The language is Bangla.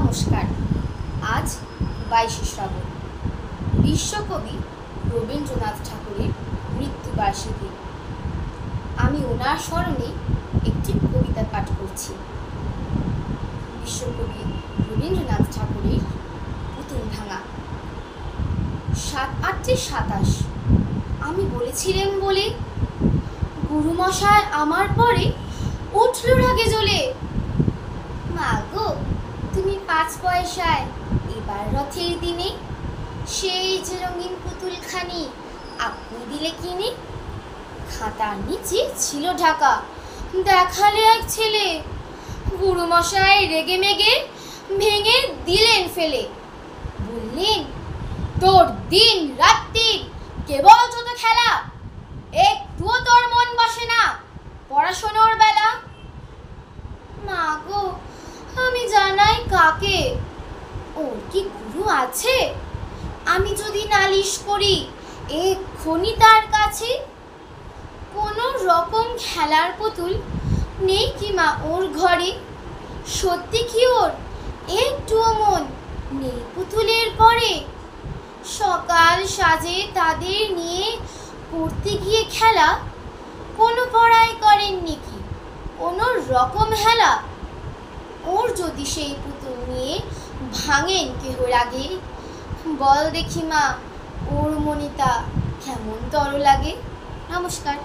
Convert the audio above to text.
নমস্কার। আজ 22শে শ্রাবণ, বিশ্বকবি রবীন্দ্রনাথ ঠাকুরের মৃত্যুবার্ষিকী। আমি ওনার স্মরণে একটি কবিতা পাঠ করছি। বিশ্বকবি রবীন্দ্রনাথ ঠাকুরের পুতুল ভাঙা। 7-8-27 আমি বলেছিলেন বলে গুরুমশাই আমার পরে উঠল রাগে জ্বলে। মা গো, তুমি 5 পয়সায় এবার রথের দিনে সেই যে রঙিন পুতুলখানি আপনি দিলে কিনে। খাতার নিচে ছিল ঢাকা, দেখালে এক ছেলে। গুরুমশাই রেগে মেগে ভেঙে দিলেন ফেলে। বললেন, তোর দিন রাত্রির কেবল যত খেলা, একটুও তোর মন বসে না পড়াশোনার বেলা। মা গো, আমি জানাই কাকে? ওর কি গুরু আছে? আমি যদি নালিশ করি এক্ষুনি তার কাছে। কোন রকম খেলার পুতুল নেই কি মা ওর ঘরে? সত্যি কি ওর একটুও মন নেই পুতুলের পরে? সকাল সাজে তাদের নিয়ে করতে গিয়ে খেলা, কোনো পড়াই করেননি কি কোনো রকম হেলা? ওর যদি সেই পুতুল নিয়ে ভাঙেন কেহ রাগে, বল দেখি মা ওর মনিতা কেমন তর লাগে। নমস্কার।